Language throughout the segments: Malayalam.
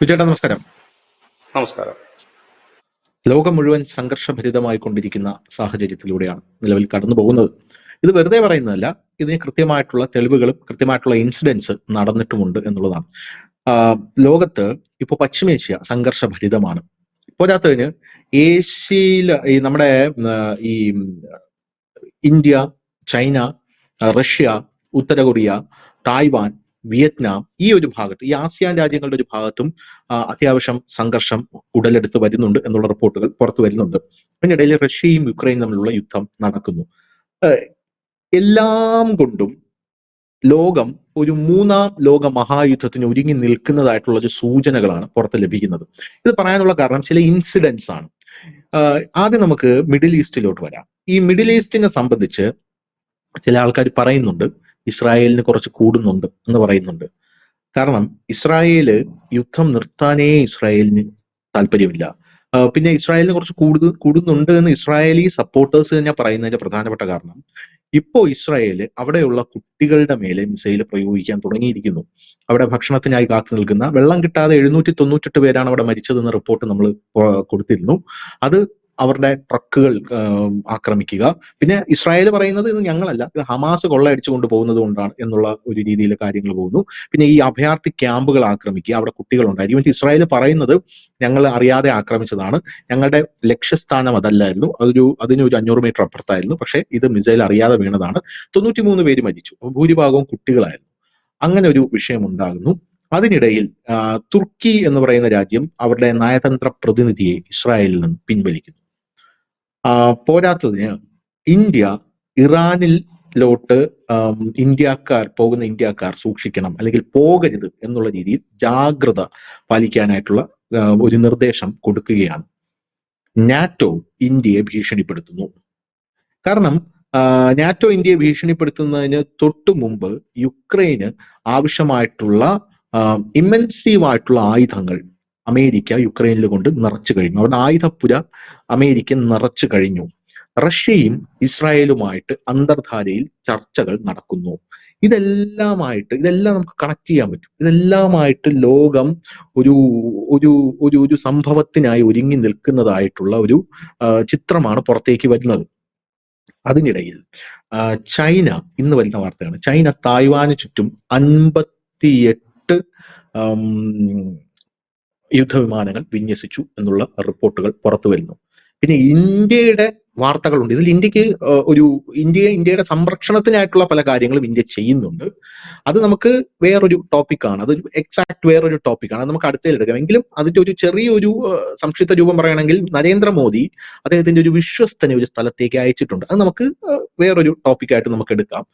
സുചേട്ടാ നമസ്കാരം. നമസ്കാരം. ലോകം മുഴുവൻ സംഘർഷഭരിതമായി കൊണ്ടിരിക്കുന്ന സാഹചര്യത്തിലൂടെയാണ് നിലവിൽ കടന്നു പോകുന്നത്. ഇത് വെറുതെ പറയുന്നതല്ല, ഇതിന് കൃത്യമായിട്ടുള്ള തെളിവുകളും കൃത്യമായിട്ടുള്ള ഇൻസിഡൻസ് നടന്നിട്ടുമുണ്ട് എന്നുള്ളതാണ്. ലോകത്ത് ഇപ്പോൾ പശ്ചിമേഷ്യ സംഘർഷഭരിതമാണ്. പോരാത്തതിന് ഏഷ്യയിൽ ഈ നമ്മുടെ ഈ ഇന്ത്യ, ചൈന, റഷ്യ, ഉത്തര കൊറിയ, തായ്വാൻ, വിയറ്റ്നാം, ഈ ഒരു ഭാഗത്ത്, ഈ ആസിയാൻ രാജ്യങ്ങളുടെ ഒരു ഭാഗത്തും അത്യാവശ്യം സംഘർഷം ഉടലെടുത്ത് വരുന്നുണ്ട് എന്നുള്ള റിപ്പോർട്ടുകൾ പുറത്തു വരുന്നുണ്ട്. അതിനിടയിൽ റഷ്യയും യുക്രൈനും തമ്മിലുള്ള യുദ്ധം നടക്കുന്നു. എല്ലാം കൊണ്ടും ലോകം ഒരു മൂന്നാം ലോക മഹായുദ്ധത്തിന് ഒരുങ്ങി നിൽക്കുന്നതായിട്ടുള്ള ഒരു സൂചനകളാണ് പുറത്ത് ലഭിക്കുന്നത്. ഇത് പറയാനുള്ള കാരണം ചില ഇൻസിഡൻസ് ആണ്. ആദ്യം നമുക്ക് മിഡിൽ ഈസ്റ്റിലോട്ട് വരാം. ഈ മിഡിൽ ഈസ്റ്റിനെ സംബന്ധിച്ച് ചില ആൾക്കാർ പറയുന്നുണ്ട് ഇസ്രായേലിന് കുറച്ച് കൂടുന്നുണ്ട് എന്ന് പറയുന്നുണ്ട്. കാരണം ഇസ്രായേല് യുദ്ധം നിർത്താനേ ഇസ്രായേലിന് താല്പര്യമില്ല. പിന്നെ ഇസ്രായേലിന് കുറച്ച് കൂടുന്നുണ്ട് എന്ന് ഇസ്രായേലി സപ്പോർട്ടേഴ്സ് തന്നെ പറയുന്നതിന്റെ പ്രധാനപ്പെട്ട കാരണം, ഇപ്പോ ഇസ്രായേല് അവിടെയുള്ള കുട്ടികളുടെ മേലെ മിസൈൽ പ്രയോഗിക്കാൻ തുടങ്ങിയിരിക്കുന്നു. അവിടെ ഭക്ഷണത്തിനായി കാത്തു നിൽക്കുന്ന, വെള്ളം കിട്ടാതെ 798 പേരാണ് അവിടെ മരിച്ചതെന്ന റിപ്പോർട്ട് നമ്മൾ കൊടുത്തിരുന്നു. അത് അവരുടെ ട്രക്കുകൾ ആക്രമിക്കുക. പിന്നെ ഇസ്രായേൽ പറയുന്നത് ഇത് ഞങ്ങളല്ല, ഇത് ഹമാസ് കൊള്ളയടിച്ചു കൊണ്ടുപോകുന്നത് കൊണ്ടാണ് എന്നുള്ള ഒരു രീതിയിൽ കാര്യങ്ങൾ പോകുന്നു. പിന്നെ ഈ അഭയാർത്ഥി ക്യാമ്പുകൾ ആക്രമിക്കുക, അവിടെ കുട്ടികളുണ്ടായിരിക്കും. മറ്റേ ഇസ്രായേൽ പറയുന്നത് ഞങ്ങൾ അറിയാതെ ആക്രമിച്ചതാണ്, ഞങ്ങളുടെ ലക്ഷ്യസ്ഥാനം അതല്ലായിരുന്നു, അതിനൊരു 500 മീറ്റർ അപ്പുറത്തായിരുന്നു, പക്ഷേ ഇത് മിസൈൽ അറിയാതെ വീണതാണ്. 93 പേര് മരിച്ചു, ഭൂരിഭാഗവും കുട്ടികളായിരുന്നു. അങ്ങനെ ഒരു വിഷയം ഉണ്ടാകുന്നു. അതിനിടയിൽ തുർക്കി എന്ന് പറയുന്ന രാജ്യം അവരുടെ നയതന്ത്ര പ്രതിനിധിയെ ഇസ്രായേലിൽ നിന്ന് പിൻവലിക്കുന്നു. പോരാത്തതിന് ഇന്ത്യ ഇറാനിലോട്ട് പോകുന്ന ഇന്ത്യക്കാർ സൂക്ഷിക്കണം, അല്ലെങ്കിൽ പോകരുത് എന്നുള്ള രീതിയിൽ ജാഗ്രത പാലിക്കാനായിട്ടുള്ള ഒരു നിർദ്ദേശം കൊടുക്കുകയാണ്. നാറ്റോ ഇന്ത്യയെ ഭീഷണിപ്പെടുത്തുന്നു. കാരണം നാറ്റോ ഇന്ത്യയെ ഭീഷണിപ്പെടുത്തുന്നതിന് തൊട്ടു മുമ്പ് യുക്രൈന് ആവശ്യമായിട്ടുള്ള ഇമ്മൻസീവായിട്ടുള്ള ആയുധങ്ങൾ അമേരിക്ക യുക്രൈനിൽ കൊണ്ട് നിറച്ചു കഴിഞ്ഞു. അവരുടെ ആയുധപ്പുര അമേരിക്ക നിറച്ചു കഴിഞ്ഞു. റഷ്യയും ഇസ്രായേലുമായിട്ട് അന്തർധാരയിൽ ചർച്ചകൾ നടക്കുന്നു. ഇതെല്ലാം നമുക്ക് കണക്ട് ചെയ്യാൻ പറ്റും. ഇതെല്ലാമായിട്ട് ലോകം ഒരു ഒരു ഒരു ഒരു സംഭവത്തിനായി ഒരുങ്ങി നിൽക്കുന്നതായിട്ടുള്ള ഒരു ചിത്രമാണ് പുറത്തേക്ക് വരുന്നത്. അതിനിടയിൽ ചൈന, ഇന്ന് വരുന്ന വാർത്തയാണ്, ചൈന തായ്വാന് ചുറ്റും 58 യുദ്ധവിമാനങ്ങൾ വിന്യസിച്ചു എന്നുള്ള റിപ്പോർട്ടുകൾ പുറത്തു വരുന്നു. പിന്നെ ഇന്ത്യയുടെ വാർത്തകളുണ്ട്. ഇതിൽ ഇന്ത്യയുടെ സംരക്ഷണത്തിനായിട്ടുള്ള പല കാര്യങ്ങളും ഇന്ത്യ ചെയ്യുന്നുണ്ട്. അത് നമുക്ക് വേറൊരു ടോപ്പിക്കാണ്, അതൊരു എക്സാക്ട് വേറൊരു ടോപ്പിക്കാണ്, അത് നമുക്ക് അടുത്തതിൽ എടുക്കാം. എങ്കിലും അതിന്റെ ഒരു ചെറിയൊരു സംക്ഷിപ്ത രൂപം പറയുകയാണെങ്കിൽ, നരേന്ദ്രമോദി അദ്ദേഹത്തിന്റെ ഒരു വിശ്വസ്തനെ ഒരു സ്ഥലത്തേക്ക് അയച്ചിട്ടുണ്ട്. അത് നമുക്ക് വേറൊരു ടോപ്പിക്കായിട്ട് നമുക്ക് എടുക്കാം.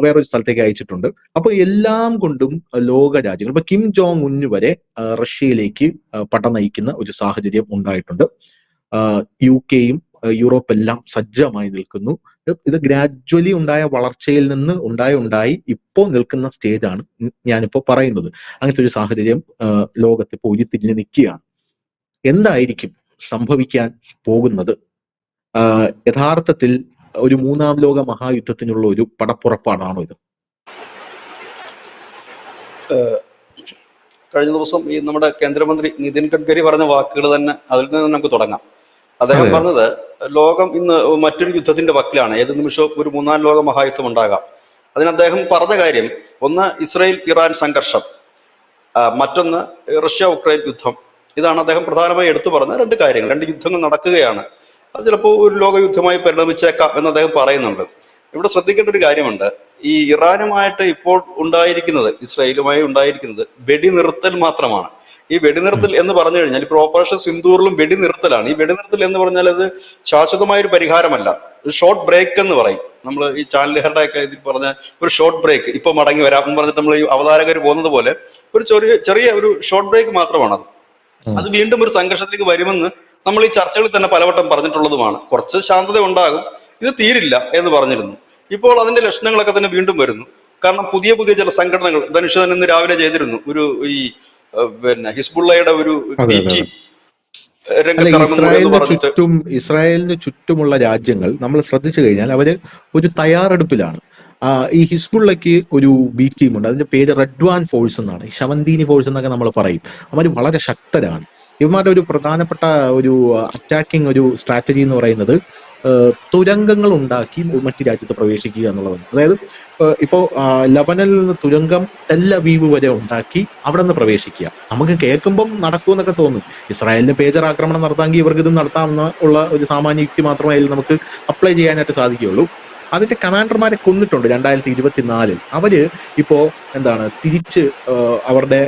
വേറൊരു സ്ഥലത്തേക്ക് അയച്ചിട്ടുണ്ട്. അപ്പോൾ എല്ലാം കൊണ്ടും ലോക രാജ്യങ്ങൾ, ഇപ്പൊ കിം ജോങ് ഉൻ വരെ റഷ്യയിലേക്ക് പട നയിക്കുന്ന ഒരു സാഹചര്യം ഉണ്ടായിട്ടുണ്ട്. UK-യും യൂറോപ്പെല്ലാം സജ്ജമായി നിൽക്കുന്നു. ഇത് ഗ്രാജ്വലി ഉണ്ടായ വളർച്ചയിൽ നിന്ന് ഉണ്ടായി ഇപ്പോൾ നിൽക്കുന്ന സ്റ്റേജാണ് ഞാനിപ്പോൾ പറയുന്നത്. അങ്ങനത്തെ ഒരു സാഹചര്യം ലോകത്ത് ഇപ്പോൾ ഉരുത്തിരിഞ്ഞ് നിൽക്കുകയാണ്. എന്തായിരിക്കും സംഭവിക്കാൻ പോകുന്നത്? യഥാർത്ഥത്തിൽ ഒരു മൂന്നാം ലോക മഹായുദ്ധത്തിനുള്ള ഒരു പടപ്പുറപ്പാടാണോ ഇത്? കഴിഞ്ഞ ദിവസം ഈ നമ്മുടെ കേന്ദ്രമന്ത്രി നിതിൻ ഗഡ്കരി പറഞ്ഞ വാക്കുകൾ തന്നെ, അതിൽ നിന്ന് നമുക്ക് തുടങ്ങാം. അദ്ദേഹം പറഞ്ഞത് ലോകം ഇന്ന് മറ്റൊരു യുദ്ധത്തിന്റെ വക്കിലാണ്, ഏത് നിമിഷവും ഒരു മൂന്നാം ലോക മഹായുദ്ധം ഉണ്ടാകാം. അതിന് അദ്ദേഹം പറഞ്ഞ കാര്യം, ഒന്ന് ഇസ്രായേൽ ഇറാൻ സംഘർഷം, മറ്റൊന്ന് റഷ്യ ഉക്രൈൻ യുദ്ധം. ഇതാണ് അദ്ദേഹം പ്രധാനമായി എടുത്തു പറഞ്ഞ രണ്ട് കാര്യങ്ങൾ. രണ്ട് യുദ്ധങ്ങൾ നടക്കുകയാണ്, അത് ചിലപ്പോൾ ഒരു ലോകയുദ്ധമായി പരിണമിച്ചേക്കാം എന്ന് അദ്ദേഹം പറയുന്നുണ്ട്. ഇവിടെ ശ്രദ്ധിക്കേണ്ട ഒരു കാര്യമുണ്ട്, ഈ ഇറാനുമായിട്ട് ഇപ്പോൾ ഉണ്ടായിരിക്കുന്നത്, ഇസ്രായേലുമായി ഉണ്ടായിരിക്കുന്നത് വെടിനിർത്തൽ മാത്രമാണ്. ഈ വെടിനിർത്തൽ എന്ന് പറഞ്ഞു കഴിഞ്ഞാൽ ഇപ്പോൾ ഓപ്പറേഷൻ സിന്ദൂറിലും വെടിനിർത്തലാണ്. ഈ വെടിനിർത്തൽ എന്ന് പറഞ്ഞാൽ അത് ശാശ്വതമായ ഒരു പരിഹാരമല്ല, ഒരു ഷോർട്ട് ബ്രേക്ക് എന്ന് പറയും. നമ്മൾ ഈ ചാനലുകാരുടെ ഒക്കെ ഇതിൽ പറഞ്ഞ ഒരു ഷോർട്ട് ബ്രേക്ക്, ഇപ്പൊ മടങ്ങി വരാം എന്ന് പറഞ്ഞിട്ട് നമ്മൾ ഈ അവതാരകർ പോകുന്നത് പോലെ ഒരു ചെറിയ ഒരു ഷോർട്ട് ബ്രേക്ക് മാത്രമാണ്. അത് വീണ്ടും ഒരു സംഘർഷത്തിലേക്ക് വരുമെന്ന് നമ്മൾ ഈ ചർച്ചകളിൽ തന്നെ പലവട്ടം പറഞ്ഞിട്ടുള്ളതുമാണ്. കുറച്ച് ശാന്തത ഉണ്ടാകും, ഇത് തീരില്ല എന്ന് പറഞ്ഞിരുന്നു. ഇപ്പോൾ അതിന്റെ ലക്ഷണങ്ങളൊക്കെ തന്നെ വീണ്ടും വരുന്നു. കാരണം പുതിയ ചില സംഘടനകൾ, ധനുഷ് തന്നെ ഇന്ന് രാവിലെ ചെയ്തിരുന്നു, ഒരു ഈ ഹിസ്ബുള്ളയുടെ ഒരു ഇസ്രായേലിന് ചുറ്റുമുള്ള രാജ്യങ്ങൾ നമ്മൾ ശ്രദ്ധിച്ചു കഴിഞ്ഞാൽ അവര് ഒരു തയ്യാറെടുപ്പിലാണ്. ഈ ഹിസ്ബുള്ളയ്ക്ക് ഒരു ബി ടീമുണ്ട്. അതിന്റെ പേര് റെഡ്വാൻ ഫോഴ്സ് എന്നാണ്. ഈ ശവന്തീനി ഫോഴ്സ് എന്നൊക്കെ നമ്മൾ പറയും. അവർ വളരെ ശക്തരാണ്. ഇവന്മാരുടെ ഒരു പ്രധാനപ്പെട്ട ഒരു അറ്റാക്കിംഗ് ഒരു സ്ട്രാറ്റജി എന്ന് പറയുന്നത് തുരങ്കങ്ങൾ ഉണ്ടാക്കി മറ്റു രാജ്യത്ത് പ്രവേശിക്കുക എന്നുള്ളതാണ്. അതായത് ഇപ്പോ ലബനനിൽ നിന്ന് തുരങ്കം ടെല്ലവീവ് വരെ ഉണ്ടാക്കി അവിടെ നിന്ന് പ്രവേശിക്കുക. നമുക്ക് കേൾക്കുമ്പം നടക്കുമെന്നൊക്കെ തോന്നും. ഇസ്രായേലിന് പേജർ ആക്രമണം നടത്താമെങ്കിൽ ഇവർക്ക് ഇത് നടത്താമെന്ന ഉള്ള ഒരു സാമാന്യ യുക്തി മാത്രമേ അതിൽ നമുക്ക് അപ്ലൈ ചെയ്യാനായിട്ട് സാധിക്കുകയുള്ളൂ. അതിന്റെ കമാൻഡർമാരെ കൊന്നിട്ടുണ്ട് 2024. അവര് ഇപ്പോ തിരിച്ച് അവരുടെ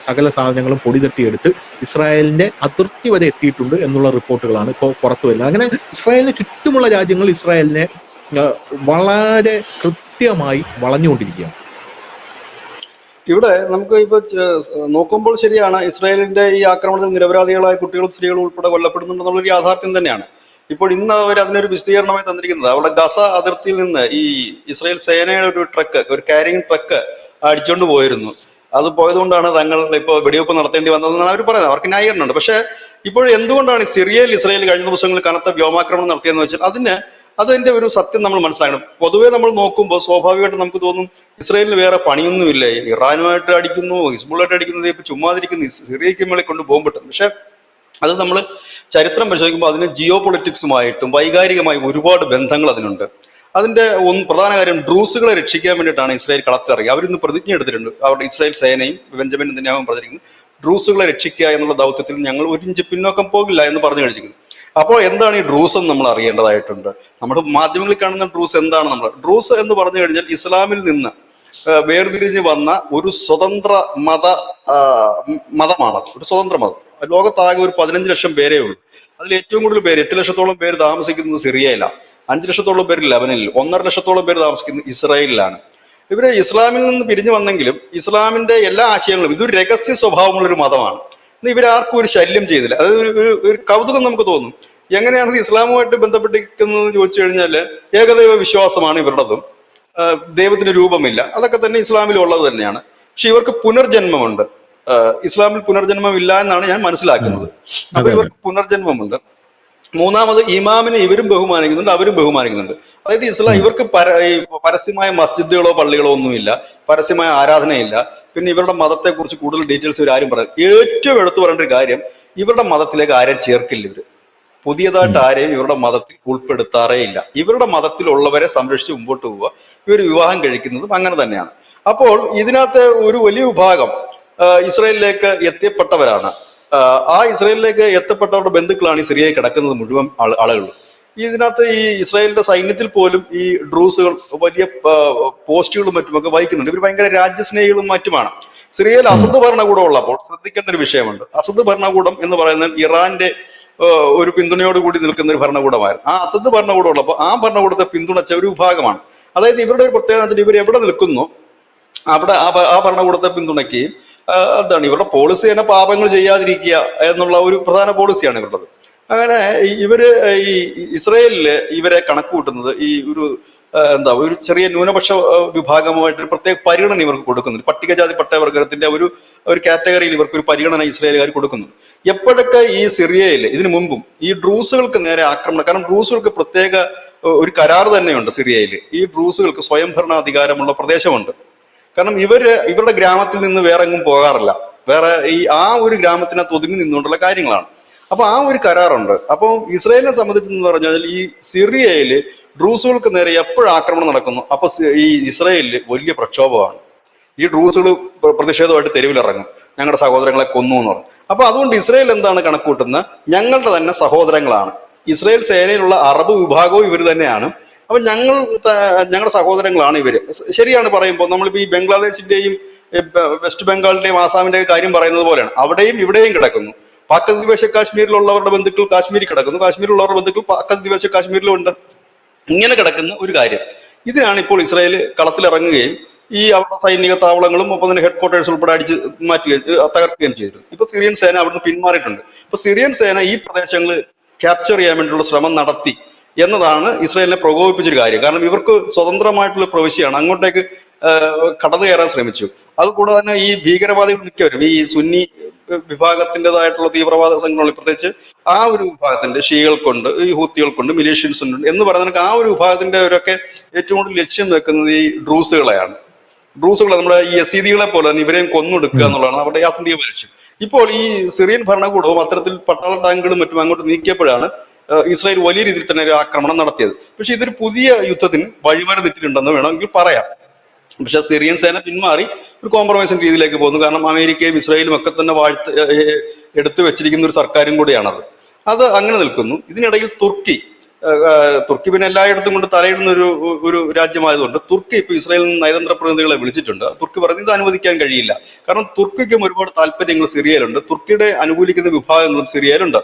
സകല സാധനങ്ങളും പൊടി തട്ടിയെടുത്ത് ഇസ്രായേലിന്റെ അതിർത്തി വരെ എത്തിയിട്ടുണ്ട് എന്നുള്ള റിപ്പോർട്ടുകളാണ് ഇപ്പോൾ പുറത്തു വരുന്നത്. അങ്ങനെ ഇസ്രായേലിന് ചുറ്റുമുള്ള രാജ്യങ്ങൾ ഇസ്രായേലിനെ വളരെ കൃത്യമായി വളഞ്ഞുകൊണ്ടിരിക്കുകയാണ്. ഇവിടെ നമുക്ക് ഇപ്പൊ നോക്കുമ്പോൾ ശരിയാണ്, ഇസ്രായേലിന്റെ ഈ ആക്രമണത്തിൽ നിരപരാധികളായ കുട്ടികളും സ്ത്രീകളും ഉൾപ്പെടെ കൊല്ലപ്പെടുന്നുണ്ടെന്നുള്ളൊരു യാഥാർത്ഥ്യം തന്നെയാണ്. ഇപ്പോൾ ഇന്ന് അവർ അതിനൊരു വിശദീകരണമായി തന്നിരിക്കുന്നത് അവിടെ ഗസ അതിർത്തിയിൽ നിന്ന് ഈ ഇസ്രായേൽ സേനയുടെ ഒരു ട്രക്ക്, ഒരു കാരിങ് ട്രക്ക് അടിച്ചോണ്ട് പോയിരുന്നു. അത് പോയതുകൊണ്ടാണ് തങ്ങൾ ഇപ്പോൾ വെടിവെപ്പ് നടത്തേണ്ടി വന്നതെന്നാണ് അവർ പറയുന്നത്. അവർക്ക് ന്യായീകരണമുണ്ട്. പക്ഷേ ഇപ്പോൾ എന്തുകൊണ്ടാണ് സിറിയയിൽ ഇസ്രായേൽ കഴിഞ്ഞ ദിവസങ്ങളിൽ കനത്ത വ്യോമാക്രമണം നടത്തിയെന്ന് വെച്ചാൽ അതിന്റെ ഒരു സത്യം നമ്മൾ മനസ്സിലാക്കണം. പൊതുവെ നമ്മൾ നോക്കുമ്പോൾ സ്വാഭാവികമായിട്ട് നമുക്ക് തോന്നും ഇസ്രായേലിന് വേറെ പണിയൊന്നുമില്ല, ഇറാനുമായിട്ട് അടിക്കുന്നു, ഹിസ്ബുള്ളായിട്ട് അടിക്കുന്നത്, ഇപ്പൊ ചുമ്മാതിരിക്കുന്നു, സിറിയയ്ക്ക് മേളിൽ കൊണ്ട് ബോംബിട്ടു. പക്ഷെ അത് നമ്മൾ ചരിത്രം പരിശോധിക്കുമ്പോൾ അതിന് ജിയോ പൊളിറ്റിക്സുമായിട്ടും വൈകാരികമായി ഒരുപാട് ബന്ധങ്ങൾ അതിനുണ്ട്. അതിന്റെ പ്രധാന കാര്യം ഡ്രൂസുകളെ രക്ഷിക്കാൻ വേണ്ടിയിട്ടാണ് ഇസ്രായേൽ കളത്തിലിറങ്ങി. അവരിന്ന് പ്രതിജ്ഞ എടുത്തിട്ടുണ്ട്. അവരുടെ ഇസ്രായേൽ സേനയും ബെഞ്ചമിൻ നെതന്യാഹുവും പറഞ്ഞിരിക്കുന്നു, ഡ്രൂസുകളെ രക്ഷിക്കുക എന്നുള്ള ദൗത്യത്തിൽ ഞങ്ങൾ ഒരു ഇഞ്ച് പിന്നോക്കം പോകില്ല എന്ന് പറഞ്ഞു കഴിഞ്ഞിരിക്കുന്നു. അപ്പോൾ എന്താണ് ഈ ഡ്രൂസ് എന്ന് നമ്മൾ അറിയേണ്ടതായിട്ടുണ്ട്. നമ്മുടെ മാധ്യമങ്ങളിൽ കാണുന്ന ഡ്രൂസ് എന്താണ്? ഡ്രൂസ് എന്ന് പറഞ്ഞു കഴിഞ്ഞാൽ ഇസ്ലാമിൽ നിന്ന് വേർതിരിഞ്ഞ് വന്ന ഒരു സ്വതന്ത്ര മതമാണത്. ഒരു സ്വതന്ത്ര മതം. ലോകത്താകെ ഒരു 15 ലക്ഷം പേരേ ഉള്ളൂ. അതിൽ ഏറ്റവും കൂടുതൽ പേര്, 8 ലക്ഷത്തോളം പേര് താമസിക്കുന്നത് സിറിയയിലാണ്, 5 ലക്ഷത്തോളം പേര് ലെബനനിൽ, 1.5 ലക്ഷത്തോളം പേര് താമസിക്കുന്നത് ഇസ്രായേലിലാണ്. ഇവര് ഇസ്ലാമിൽ നിന്ന് പിരിഞ്ഞു വന്നെങ്കിലും ഇസ്ലാമിന്റെ എല്ലാ ആശയങ്ങളും, ഇതൊരു രഹസ്യ സ്വഭാവമുള്ളൊരു മതമാണ്. ഇവരാർക്കും ഒരു ശല്യം ചെയ്തില്ല. അത് ഒരു കൗതുകം നമുക്ക് തോന്നും. എങ്ങനെയാണ് ഇസ്ലാമുമായിട്ട് ബന്ധപ്പെട്ടിരിക്കുന്നത് ചോദിച്ചു കഴിഞ്ഞാൽ ഏകദൈവ വിശ്വാസമാണ് ഇവരുടേതും, ദൈവത്തിന് രൂപമില്ല, അതൊക്കെ തന്നെ ഇസ്ലാമിൽ ഉള്ളത് തന്നെയാണ്. പക്ഷെ ഇവർക്ക് പുനർജന്മമുണ്ട്. ഇസ്ലാമിൽ പുനർജന്മം ഇല്ല എന്നാണ് ഞാൻ മനസ്സിലാക്കുന്നത്. അപ്പൊ ഇവർക്ക് പുനർജന്മമുണ്ട്. മൂന്നാമത് ഇമാമിനെ ഇവരും ബഹുമാനിക്കുന്നുണ്ട്, അവരും ബഹുമാനിക്കുന്നുണ്ട്. അതായത് ഇവർക്ക് പരസ്യമായ മസ്ജിദുകളോ പള്ളികളോ ഒന്നുമില്ല, പരസ്യമായ ആരാധനയില്ല. പിന്നെ ഇവരുടെ മതത്തെ കുറിച്ച് കൂടുതൽ ഡീറ്റെയിൽസ് ഇവർ ആരും പറയും. ഏറ്റവും എടുത്തു പറയേണ്ട ഒരു കാര്യം, ഇവരുടെ മതത്തിലേക്ക് ആരെയും ചേർക്കില്ല. ഇവര് പുതിയതായിട്ട് ആരെയും ഇവരുടെ മതത്തിൽ ഉൾപ്പെടുത്താറേ ഇല്ല. ഇവരുടെ മതത്തിലുള്ളവരെ സംരക്ഷിച്ച് മുമ്പോട്ട് പോവുക. ഇവർ വിവാഹം കഴിക്കുന്നതും അങ്ങനെ തന്നെയാണ്. അപ്പോൾ ഇതിനകത്ത് ഒരു വലിയ വിഭാഗം ഇസ്രായേലിലേക്ക് എത്തിപ്പെട്ടവരാണ്. ആ ഇസ്രായേലിലേക്ക് എത്തപ്പെട്ടവരുടെ ബന്ധുക്കളാണ് ഈ സിറിയയിൽ കിടക്കുന്നത് മുഴുവൻ ആളുകളും. ഇതിനകത്ത് ഈ ഇസ്രായേലിന്റെ സൈന്യത്തിൽ പോലും ഈ ഡ്രൂസുകൾ വലിയ പോസ്റ്റുകളും മറ്റുമൊക്കെ വഹിക്കുന്നുണ്ട്. ഇവർ ഭയങ്കര രാജ്യസ്നേഹികളും മറ്റുമാണ്. സിറിയയിൽ അസദ് ഭരണകൂടം ഉള്ളപ്പോൾ ശ്രദ്ധിക്കേണ്ട ഒരു വിഷയമുണ്ട്. അസദ് ഭരണകൂടം എന്ന് പറയുന്നത് ഇറാന്റെ ഒരു പിന്തുണയോടുകൂടി നിൽക്കുന്ന ഒരു ഭരണകൂടമായിരുന്നു. ആ അസദ് ഭരണകൂടം ഉള്ളപ്പോൾ ആ ഭരണകൂടത്തെ പിന്തുണച്ച ഒരു വിഭാഗമാണ്. അതായത് ഇവരുടെ ഒരു പ്രത്യേകത വെച്ചാൽ ഇവർ എവിടെ നിൽക്കുന്നു അവിടെ ആ ഭരണകൂടത്തെ പിന്തുണയ്ക്കുകയും ഇവരുടെ പോളിസി തന്നെ പാപങ്ങൾ ചെയ്യാതിരിക്കുക എന്നുള്ള ഒരു പ്രധാന പോളിസിയാണ് ഇവരുള്ളത്. അങ്ങനെ ഇവര് ഈ ഇസ്രായേലില് ഇവരെ കണക്ക് കൂട്ടുന്നത് ഈ ഒരു ചെറിയ ന്യൂനപക്ഷ വിഭാഗമായിട്ട് ഒരു പ്രത്യേക പരിഗണന ഇവർക്ക് കൊടുക്കുന്നുണ്ട്. പട്ടികജാതി പട്ടയവർഗത്തിന്റെ ഒരു കാറ്റഗറിയിൽ ഇവർക്ക് ഒരു പരിഗണന ഇസ്രായേലുകാർ കൊടുക്കുന്നു. എപ്പോഴൊക്കെ ഈ സിറിയയിൽ ഇതിനു മുമ്പും ഈ ഡ്രൂസുകൾക്ക് നേരെ ആക്രമണം, കാരണം ഡ്രൂസുകൾക്ക് പ്രത്യേക ഒരു കരാർ തന്നെയുണ്ട് സിറിയയിൽ. ഈ ഡ്രൂസുകൾക്ക് സ്വയംഭരണാധികാരമുള്ള പ്രദേശമുണ്ട്. കാരണം ഇവരുടെ ഗ്രാമത്തിൽ നിന്ന് വേറെ എങ്ങും പോകാറില്ല. വേറെ ആ ഒരു ഗ്രാമത്തിനകത്ത് ഒതുങ്ങി നിന്നുകൊണ്ടുള്ള കാര്യങ്ങളാണ്. അപ്പൊ ആ ഒരു കരാറുണ്ട്. അപ്പം ഇസ്രായേലിനെ സംബന്ധിച്ചെന്ന് പറഞ്ഞാൽ ഈ സിറിയയില് ഡ്രൂസുകൾക്ക് നേരെ എപ്പോഴും ആക്രമണം നടക്കുന്നു, അപ്പൊ ഈ ഇസ്രായേലില് വലിയ പ്രക്ഷോഭമാണ്. ഈ ഡ്രൂസുകൾ പ്രതിഷേധമായിട്ട് തെരുവിലിറങ്ങും, ഞങ്ങളുടെ സഹോദരങ്ങളെ കൊന്നു എന്ന് പറഞ്ഞു. അപ്പൊ അതുകൊണ്ട് ഇസ്രായേൽ എന്താണ് കണക്കൂട്ടുന്നത്, ഞങ്ങളുടെ തന്നെ സഹോദരങ്ങളാണ്. ഇസ്രായേൽ സേനയിലുള്ള അറബ് വിഭാഗവും ഇവർ തന്നെയാണ്. അപ്പൊ ഞങ്ങളുടെ സഹോദരങ്ങളാണ് ഇവര്. ശരിയാണ് പറയുമ്പോൾ നമ്മളിപ്പോ ഈ ബംഗ്ലാദേശിന്റെയും വെസ്റ്റ് ബംഗാളിന്റെയും ആസാമിന്റെയും കാര്യം പറയുന്നത് പോലെയാണ്. അവിടെയും ഇവിടെയും കിടക്കുന്നു. പാക് അധിനിവേശ കാശ്മീരിലുള്ളവരുടെ ബന്ധുക്കൾ കാശ്മീരിൽ കിടക്കുന്നു, കാശ്മീരിലുള്ളവരുടെ ബന്ധുക്കൾ പാക് അധിനിവേശ കാശ്മീരിലും ഉണ്ട്. ഇങ്ങനെ കിടക്കുന്ന ഒരു കാര്യം. ഇതിനാണ് ഇപ്പോൾ ഇസ്രായേൽ കളത്തിലിറങ്ങുകയും ഈ അവരുടെ സൈനിക താവളങ്ങളും ഒപ്പം തന്നെ ഹെഡ് ക്വാർട്ടേഴ്സ് ഉൾപ്പെടെ അടിച്ച് മാറ്റുകയും തകർക്കുകയും ചെയ്തിരുന്നു. ഇപ്പൊ സിറിയൻ സേന അവിടുന്ന് പിന്മാറിയിട്ടുണ്ട്. ഇപ്പൊ സിറിയൻ സേന ഈ പ്രദേശങ്ങൾ ക്യാപ്ചർ ചെയ്യാൻ വേണ്ടിയുള്ള ശ്രമം നടത്തി എന്നതാണ് ഇസ്രായേലിനെ പ്രകോപിപ്പിച്ചൊരു കാര്യം. കാരണം ഇവർക്ക് സ്വതന്ത്രമായിട്ടുള്ള പ്രവിശ്യയാണ്, അങ്ങോട്ടേക്ക് കടന്നു കയറാൻ ശ്രമിച്ചു. അതുകൂടാതെ തന്നെ ഈ ഭീകരവാദികൾ മിക്കവരും ഈ സുന്നി വിഭാഗത്തിൻ്റെതായിട്ടുള്ള തീവ്രവാദ സംഘടനകൾ, പ്രത്യേകിച്ച് ആ ഒരു വിഭാഗത്തിന്റെ ഷിയകൾക്കുണ്ട്, ഈ ഹൂത്തികൾക്കുണ്ട്, മിലീഷ്യൻസ് ഉണ്ട് എന്ന് പറയുന്ന ആ ഒരു വിഭാഗത്തിന്റെ അവരൊക്കെ ഏറ്റവും കൂടുതൽ ലക്ഷ്യം വെക്കുന്നത് ഈ ഡ്രൂസുകളെയാണ്. ഡ്രൂസുകൾ നമ്മുടെ ഈ യസീദികളെ പോലെ തന്നെ ഇവരെയും കൊന്നൊടുക്കുക എന്നുള്ളതാണ് അവരുടെ ആത്യന്തിക ലക്ഷ്യം. ഇപ്പോൾ ഈ സിറിയൻ ഭരണകൂടവും അത്തരത്തിൽ പട്ടാള ടാങ്കുകളും മറ്റും അങ്ങോട്ട് നീക്കിയപ്പോഴാണ് ഇസ്രായേൽ വലിയ രീതിയിൽ തന്നെ ഒരു ആക്രമണം നടത്തിയത്. പക്ഷെ ഇതൊരു പുതിയ യുദ്ധത്തിന് വഴിമരുന്നിട്ടിട്ടുണ്ടെന്ന് വേണമെങ്കിൽ പറയാം. പക്ഷെ സിറിയൻ സേന പിന്മാറി ഒരു കോംപ്രമൈസിന്റെ രീതിയിലേക്ക് പോകുന്നു. കാരണം അമേരിക്കയും ഇസ്രായേലും ഒക്കെ തന്നെ എടുത്തു വെച്ചിരിക്കുന്ന ഒരു സർക്കാരും കൂടിയാണത്. അത് അങ്ങനെ നിൽക്കുന്നു. ഇതിനിടയിൽ തുർക്കി പിന്നെ എല്ലായിടത്തും കൊണ്ട് തലയിടുന്ന ഒരു രാജ്യമായതുകൊണ്ട് തുർക്കി ഇപ്പൊ ഇസ്രായേലിൽ നിന്ന് നയതന്ത്ര പ്രതിനിധികളെ വിളിച്ചിട്ടുണ്ട്. തുർക്കി പറഞ്ഞ് ഇത് അനുവദിക്കാൻ കഴിയില്ല. കാരണം തുർക്കിക്കും ഒരുപാട് താല്പര്യങ്ങൾ സിറിയയിലുണ്ട്, തുർക്കിയുടെ അനുകൂലിക്കുന്ന വിഭാഗങ്ങളും സിറിയയിലുണ്ട്.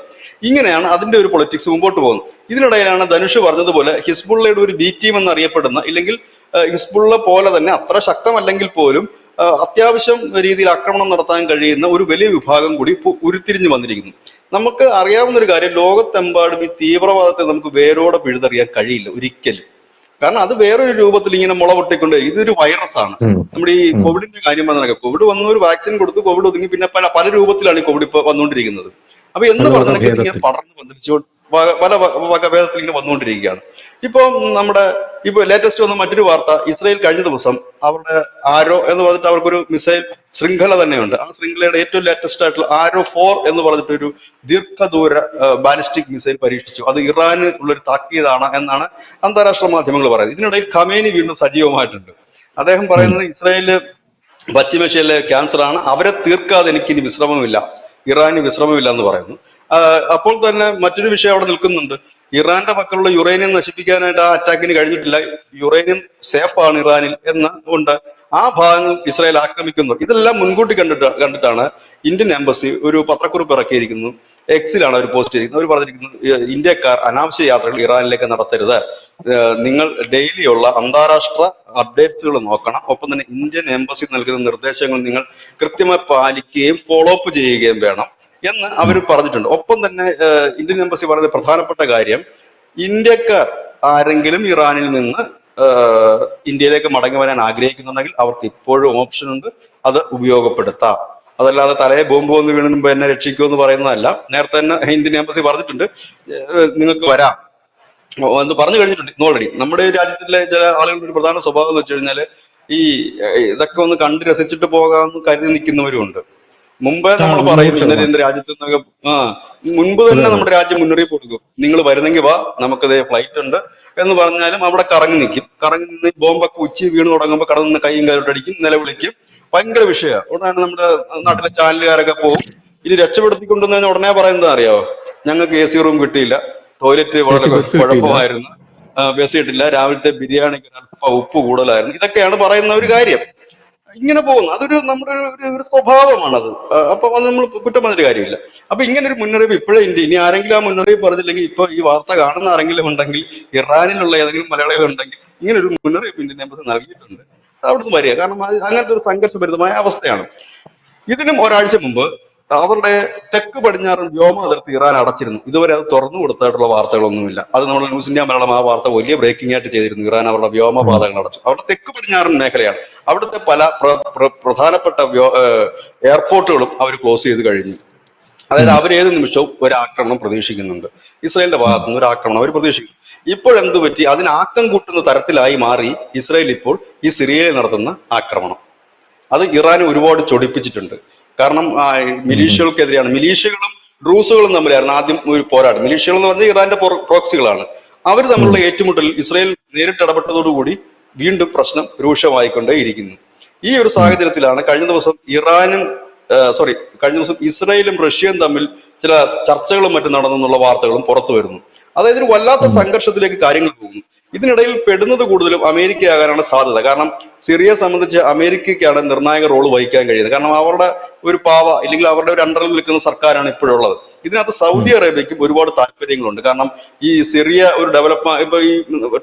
ഇങ്ങനെയാണ് അതിന്റെ ഒരു പൊളിറ്റിക്സ് മുമ്പോട്ട് പോകുന്നത്. ഇതിനിടയിലാണ് ധനുഷ് പറഞ്ഞതുപോലെ ഹിസ്ബുള്ളയുടെ ഒരു ബി ടീം എന്നറിയപ്പെടുന്ന, ഇല്ലെങ്കിൽ ഹിസ്ബുള്ള പോലെ തന്നെ അത്ര ശക്തമല്ലെങ്കിൽ പോലും അത്യാവശ്യം രീതിയിൽ ആക്രമണം നടത്താൻ കഴിയുന്ന ഒരു വലിയ വിഭാഗം കൂടി ഇപ്പോൾ ഉരുത്തിരിഞ്ഞു വന്നിരിക്കുന്നു. നമുക്ക് അറിയാവുന്ന ഒരു കാര്യം, ലോകത്തെമ്പാടും ഈ തീവ്രവാദത്തെ നമുക്ക് വേരോടെ പിഴുതെറിയാൻ കഴിയില്ല ഒരിക്കലും. കാരണം അത് വേറൊരു രൂപത്തിൽ ഇങ്ങനെ മുള പൊട്ടിക്കൊണ്ട്, ഇതൊരു വൈറസ് ആണ്. നമ്മുടെ ഈ കോവിഡിന്റെ കാര്യം പറഞ്ഞാൽ കോവിഡ് വന്ന ഒരു വാക്സിൻ കൊടുത്തു, കോവിഡ് ഒതുങ്ങി, പിന്നെ പല രൂപത്തിലാണ് ഈ കോവിഡ് ഇപ്പൊ വന്നുകൊണ്ടിരിക്കുന്നത്. അപ്പൊ എന്ന് പറഞ്ഞാൽ ഇങ്ങനെ പടർന്ന് പന്തലിച്ചു പല വകഭേദത്തിൽ ഇങ്ങനെ വന്നുകൊണ്ടിരിക്കുകയാണ്. ഇപ്പൊ ലേറ്റസ്റ്റ് വന്ന മറ്റൊരു വാർത്ത, ഇസ്രായേൽ കഴിഞ്ഞ ദിവസം അവരുടെ ആരോ എന്ന് പറഞ്ഞിട്ട് അവർക്കൊരു മിസൈൽ ശൃംഖല തന്നെയുണ്ട്. ആ ശൃംഖലയുടെ ഏറ്റവും ലേറ്റസ്റ്റ് ആയിട്ടുള്ള ആരോ 4 എന്ന് പറഞ്ഞിട്ടൊരു ദീർഘദൂര ബാലിസ്റ്റിക് മിസൈൽ പരീക്ഷിച്ചു. അത് ഇറാന് ഉള്ളൊരു താക്കീതാണ് എന്നാണ് അന്താരാഷ്ട്ര മാധ്യമങ്ങൾ പറയുന്നത്. ഇതിനിടയിൽ ഖമേനി വീണ്ടും സജീവമായിട്ടുണ്ട്. അദ്ദേഹം പറയുന്നത് ഇസ്രായേല് പശ്ചിമേഷ്യയിലെ ക്യാൻസർ ആണ്, അവരെ തീർക്കാതെ എനിക്കിനി വിശ്രമമില്ല, ഇറാന് വിശ്രമമില്ല എന്ന് പറയുന്നു. അപ്പോൾ തന്നെ മറ്റൊരു വിഷയം അവിടെ നിൽക്കുന്നുണ്ട്. ഇറാന്റെ പക്കലുള്ള യുറേനിയം നശിപ്പിക്കാനായിട്ട് ആ അറ്റാക്കിന് കഴിഞ്ഞിട്ടില്ല, യുറേനിയം സേഫ് ആണ് ഇറാനിൽ എന്ന് കൊണ്ട് ആ ഭാഗങ്ങൾ ഇസ്രായേൽ ആക്രമിക്കുന്നു. ഇതെല്ലാം മുൻകൂട്ടി കണ്ടിട്ടാണ് ഇന്ത്യൻ എംബസി ഒരു പത്രക്കുറിപ്പ് ഇറക്കിയിരിക്കുന്നു. എക്സിലാണ് അവർ പോസ്റ്റ് ചെയ്തിരിക്കുന്നത്. അവർ പറഞ്ഞിരിക്കുന്നത് ഇന്ത്യക്കാർ അനാവശ്യ യാത്രകൾ ഇറാനിലേക്ക് നടത്തരുത്, നിങ്ങൾ ഡെയിലി ഉള്ള അന്താരാഷ്ട്ര അപ്ഡേറ്റ്സുകൾ നോക്കണം, ഒപ്പം തന്നെ ഇന്ത്യൻ എംബസി നൽകുന്ന നിർദ്ദേശങ്ങൾ നിങ്ങൾ കൃത്യമായി പാലിക്കുകയും ഫോളോ അപ്പ് ചെയ്യുകയും വേണം എന്ന് അവർ പറഞ്ഞിട്ടുണ്ട്. ഒപ്പം തന്നെ ഇന്ത്യൻ എംബസി പറയുന്ന പ്രധാനപ്പെട്ട കാര്യം, ഇന്ത്യക്കാർ ആരെങ്കിലും ഇറാനിൽ നിന്ന് ഇന്ത്യയിലേക്ക് മടങ്ങി വരാൻ ആഗ്രഹിക്കുന്നുണ്ടെങ്കിൽ അവർക്ക് ഇപ്പോഴും ഓപ്ഷൻ ഉണ്ട്, അത് ഉപയോഗപ്പെടുത്താം. അതല്ലാതെ തലയെ ബോംബ് വന്ന് വീണു മുമ്പ് എന്നെ രക്ഷിക്കുമെന്ന് പറയുന്നതല്ല. നേരത്തെ തന്നെ ഇന്ത്യൻ എംബസി പറഞ്ഞിട്ടുണ്ട് നിങ്ങൾക്ക് വരാം എന്ന് പറഞ്ഞു കഴിഞ്ഞിട്ടുണ്ട് ഓൾറെഡി. നമ്മുടെ രാജ്യത്തിലെ ചില ആളുകളുടെ ഒരു പ്രധാന സ്വഭാവം എന്ന് വെച്ച് കഴിഞ്ഞാൽ ഈ ഇതൊക്കെ ഒന്ന് കണ്ട് രസിച്ചിട്ട് പോകാമെന്ന് കരുതി നിൽക്കുന്നവരും ഉണ്ട്. മുമ്പേ നമ്മൾ പറയും ഇന്നലെ എന്റെ രാജ്യത്ത് നിന്നൊക്കെ മുൻപ് തന്നെ നമ്മുടെ രാജ്യം മുന്നറിയിപ്പ് കൊടുക്കും, നിങ്ങൾ വരുന്നെങ്കിൽ വാ, നമുക്കതേ ഫ്ലൈറ്റ് ഉണ്ട് എന്ന് പറഞ്ഞാലും അവിടെ കറങ്ങി നിൽക്കും. കറങ്ങി നിന്ന് ബോംബൊക്കെ ഉച്ചി വീണ് തുടങ്ങുമ്പോൾ കടന്ന് കൈയും കയറിട്ടടിക്കും, നിലവിളിക്കും, ഭയങ്കര വിഷയമാണ്. ഉടനെ നമ്മുടെ നാട്ടിലെ ചാനലുകാരൊക്കെ പോകും. ഇനി രക്ഷപ്പെടുത്തിക്കൊണ്ടുവന്ന് ഉടനെ പറയുന്നത് അറിയാവോ, ഞങ്ങൾക്ക് AC റൂം കിട്ടിയില്ല, ടോയ്ലറ്റ് വളരെ കുഴപ്പമായിരുന്നു, ബസ് കിട്ടില്ല, രാവിലത്തെ ബിരിയാണിക്ക് അല്പം ഉപ്പ് കൂടുതലായിരുന്നു, ഇതൊക്കെയാണ് പറയുന്ന ഒരു കാര്യം. ഇങ്ങനെ പോകുന്നു. അതൊരു നമ്മുടെ ഒരു സ്വഭാവമാണത്. അപ്പൊ അത് നമ്മൾ കുറ്റം പറഞ്ഞൊരു കാര്യമില്ല. അപ്പൊ ഇങ്ങനെ ഒരു മുന്നറിയിപ്പ് ഇപ്പോഴേ ഉണ്ട്. ഇനി ആരെങ്കിലും ആ മുന്നറിയിപ്പ് പറഞ്ഞില്ലെങ്കിൽ, ഇപ്പൊ ഈ വാർത്ത കാണുന്ന ആരെങ്കിലും ഉണ്ടെങ്കിൽ, ഇറാനിലുള്ള ഏതെങ്കിലും മലയാളികൾ ഉണ്ടെങ്കിൽ, ഇങ്ങനെ ഒരു മുന്നറിയിപ്പ് ഇന്ത്യൻ എംബസി നൽകിയിട്ടുണ്ട്, അവിടുന്ന് വരിക. കാരണം അങ്ങനത്തെ ഒരു സംഘർഷഭരിതമായ അവസ്ഥയാണ്. ഇതിനും ഒരാഴ്ച മുമ്പ് അവരുടെ തെക്ക് പടിഞ്ഞാറൻ വ്യോമ അതിർത്തി ഇറാൻ അടച്ചിരുന്നു. ഇതുവരെ അത് തുറന്നു കൊടുത്തായിട്ടുള്ള വാർത്തകളൊന്നുമില്ല. അത് നമ്മൾ ന്യൂസ് ഇന്ത്യ മലയാളം ആ വാർത്ത വലിയ ബ്രേക്കിംഗ് ആയിട്ട് ചെയ്തിരുന്നു. ഇറാൻ അവരുടെ വ്യോമപാതകൾ അടച്ചു. അവരുടെ തെക്ക് പടിഞ്ഞാറൻ മേഖലയാണ്. അവിടുത്തെ പല പ്രധാനപ്പെട്ട എയർപോർട്ടുകളും അവർ ക്ലോസ് ചെയ്ത് കഴിഞ്ഞു. അതായത് അവർ ഏത് നിമിഷവും ഒരു ആക്രമണം പ്രതീക്ഷിക്കുന്നുണ്ട്. ഇസ്രായേലിന്റെ ഭാഗത്തുനിന്ന് ഒരു ആക്രമണം അവർ പ്രതീക്ഷിക്കുന്നു. ഇപ്പോഴെന്ത് പറ്റി? അതിന് ആക്കം കൂട്ടുന്ന തരത്തിലായി മാറി ഇസ്രായേൽ ഇപ്പോൾ ഈ സിറിയയിൽ നടത്തുന്ന ആക്രമണം. അത് ഇറാനെ ഒരുപാട് ചൊടിപ്പിച്ചിട്ടുണ്ട്. കാരണം മിലീഷ്യകൾക്കെതിരെയാണ്. മിലീഷ്യകളും ഡ്രൂസുകളും തമ്മിലായിരുന്നു ആദ്യം ഒരു പോരാട്ടം. മിലീഷ്യകൾ എന്ന് പറഞ്ഞാൽ ഇറാന്റെ പ്രോക്സികളാണ്. അവർ തമ്മിലുള്ള ഏറ്റുമുട്ടൽ ഇസ്രായേൽ നേരിട്ട് ഇടപെട്ടതോടുകൂടി വീണ്ടും പ്രശ്നം രൂക്ഷമായിക്കൊണ്ടേയിരിക്കുന്നു. ഈ ഒരു സാഹചര്യത്തിലാണ് കഴിഞ്ഞ ദിവസം ഇസ്രായേലും റഷ്യയും തമ്മിൽ ചില ചർച്ചകളും മറ്റും നടന്നെന്നുള്ള വാർത്തകളും പുറത്തു വരുന്നു. അതായത് ഒരു വല്ലാത്ത സംഘർഷത്തിലേക്ക് കാര്യങ്ങൾ പോകുന്നു. ഇതിനിടയിൽ പെടുന്നത് കൂടുതലും അമേരിക്കയാകാനാണ് സാധ്യത. കാരണം സിറിയയെ സംബന്ധിച്ച് അമേരിക്കയ്ക്കാണ് നിർണായക റോള് വഹിക്കാൻ കഴിയുന്നത്. കാരണം അവരുടെ ഒരു ഇല്ലെങ്കിൽ അവരുടെ ഒരു അണ്ടറിൽ നിൽക്കുന്ന സർക്കാരാണ് ഇപ്പോഴുള്ളത്. ഇതിനകത്ത് സൗദി അറേബ്യയ്ക്കും ഒരുപാട് താല്പര്യങ്ങളുണ്ട്. കാരണം ഈ സിറിയ ഒരു ഇപ്പൊ ഈ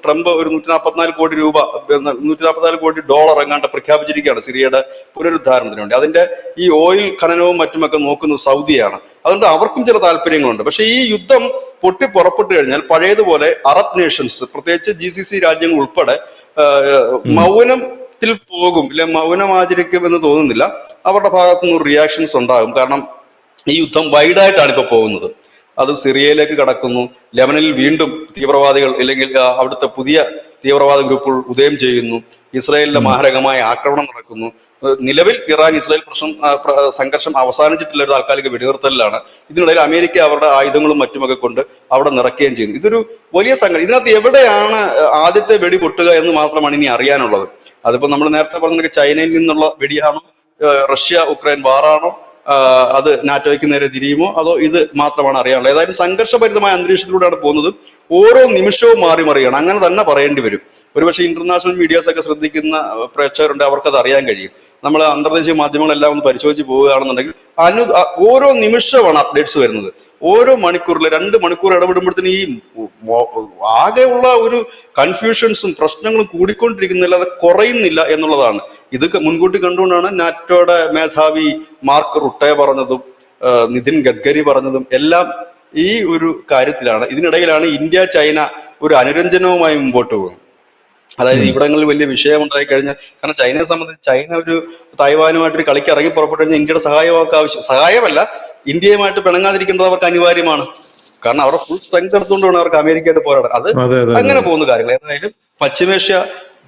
ട്രംപ് ഒരു $144 കോടി എങ്ങാണ്ട് പ്രഖ്യാപിച്ചിരിക്കുകയാണ് സിറിയയുടെ പുനരുദ്ധാരണത്തിന് വേണ്ടി. അതിന്റെ ഈ ഓയിൽ ഖനനവും മറ്റുമൊക്കെ നോക്കുന്നത് സൗദിയാണ്. അതുകൊണ്ട് അവർക്കും ചില താല്പര്യങ്ങളുണ്ട്. പക്ഷെ ഈ യുദ്ധം പൊട്ടി പുറപ്പെട്ടു കഴിഞ്ഞാൽ പഴയതുപോലെ അറബ് നേഷൻസ്, പ്രത്യേകിച്ച് GCC രാജ്യങ്ങൾ ഉൾപ്പെടെ മൗനത്തിൽ പോകും, ഇല്ലെ മൗനം ആചരിക്കും എന്ന് തോന്നുന്നില്ല. അവരുടെ ഭാഗത്തുനിന്ന് റിയാക്ഷൻസ് ഉണ്ടാകും. കാരണം ഈ യുദ്ധം വൈഡായിട്ടാണ് ഇപ്പോൾ പോകുന്നത്. അത് സിറിയയിലേക്ക് കടക്കുന്നു. ലെബനനിൽ വീണ്ടും തീവ്രവാദികൾ അല്ലെങ്കിൽ അവിടുത്തെ പുതിയ തീവ്രവാദ ഗ്രൂപ്പുകൾ ഉദയം ചെയ്യുന്നു. ഇസ്രായേലിലെ ഉം. മാരകമായ ആക്രമണം നടക്കുന്നു. നിലവിൽ ഇറാൻ ഇസ്രായേൽ സംഘർഷം അവസാനിച്ചിട്ടുള്ള ഒരു താൽക്കാലിക വെടിനിർത്തലിലാണ്. ഇതിനിടയിൽ അമേരിക്ക അവരുടെ ആയുധങ്ങളും മറ്റുമൊക്കെ കൊണ്ട് അവിടെ നിറയ്ക്കുകയും ചെയ്യുന്നു. ഇതൊരു വലിയ സംഘടന. ഇതിനകത്ത് എവിടെയാണ് ആദ്യത്തെ വെടി പൊട്ടുക എന്ന് മാത്രമാണ് ഇനി അറിയാനുള്ളത്. അതിപ്പോ നമ്മൾ നേരത്തെ പറഞ്ഞ ചൈനയിൽ നിന്നുള്ള വെടിയാണോ, റഷ്യ ഉക്രൈൻ വാറാണോ, അത് നാറ്റോയ്ക്ക് നേരെ തിരിയുമോ, അതോ ഇത് മാത്രമാണ് അറിയാനുള്ളത്. ഏതായാലും സംഘർഷഭരിതമായ അന്തരീക്ഷത്തിലൂടെയാണ് പോകുന്നത്. ഓരോ നിമിഷവും മാറി മറിയാണ്, അങ്ങനെ തന്നെ പറയേണ്ടി വരും. ഒരുപക്ഷെ ഇന്റർനാഷണൽ മീഡിയാസ് ഒക്കെ ശ്രദ്ധിക്കുന്ന പ്രേക്ഷകരുണ്ട്, അവർക്കത് അറിയാൻ കഴിയും. നമ്മൾ അന്തർദേശീയ മാധ്യമങ്ങളെല്ലാം ഒന്ന് പരിശോധിച്ച് പോവുകയാണെന്നുണ്ടെങ്കിൽ ഓരോ നിമിഷമാണ് അപ്ഡേറ്റ്സ് വരുന്നത്. ഓരോ മണിക്കൂറിൽ 2 മണിക്കൂർ ഇടപെടുമ്പോഴത്തേന് ഈ ആകെയുള്ള ഒരു കൺഫ്യൂഷൻസും പ്രശ്നങ്ങളും കൂടിക്കൊണ്ടിരിക്കുന്നില്ല, അത് കുറയുന്നില്ല എന്നുള്ളതാണ്. ഇത് മുൻകൂട്ടി കണ്ടുകൊണ്ടാണ് നാറ്റോയുടെ മേധാവി മാർക്ക് റുട്ടെ പറഞ്ഞതും നിതിൻ ഗഡ്കരി പറഞ്ഞതും എല്ലാം ഈ ഒരു കാര്യത്തിലാണ്. ഇതിനിടയിലാണ് ഇന്ത്യ ചൈന ഒരു അനുരഞ്ജനവുമായി മുമ്പോട്ട് പോകുന്നത്. അതായത് ഇവിടങ്ങളിൽ വലിയ വിഷയം ഉണ്ടായി കഴിഞ്ഞാൽ, കാരണം ചൈനയെ സംബന്ധിച്ച് ചൈന ഒരു തായ്വാനുമായിട്ടൊരു കളിക്ക് ഇറങ്ങി പുറപ്പെട്ടു കഴിഞ്ഞാൽ ഇന്ത്യയുടെ സഹായം അവർക്ക് സഹായമല്ല, ഇന്ത്യയുമായിട്ട് പിണങ്ങാതിരിക്കേണ്ടത് അവർക്ക് അനിവാര്യമാണ്. കാരണം അവരുടെ ഫുൾ സ്ട്രെങ്ത് എടുത്തുകൊണ്ട് വേണം അവർക്ക് അമേരിക്കയായിട്ട് പോരാടാൻ. അത് അങ്ങനെ പോകുന്ന കാര്യങ്ങൾ. ഏതായാലും പശ്ചിമേഷ്യ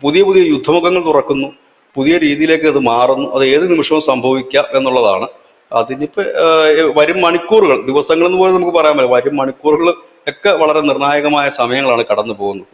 പുതിയ പുതിയ യുദ്ധമുഖങ്ങൾ തുറക്കുന്നു, പുതിയ രീതിയിലേക്ക് അത് മാറുന്നു. അത് ഏത് നിമിഷവും സംഭവിക്കാം എന്നുള്ളതാണ്. അതിനിപ്പോ വരും മണിക്കൂറുകൾ, ദിവസങ്ങൾ എന്ന് പോലും നമുക്ക് പറയാൻ പറ്റില്ല, വരും മണിക്കൂറുകൾ ഒക്കെ വളരെ നിർണായകമായ സമയങ്ങളാണ് കടന്നു പോകുന്നത്.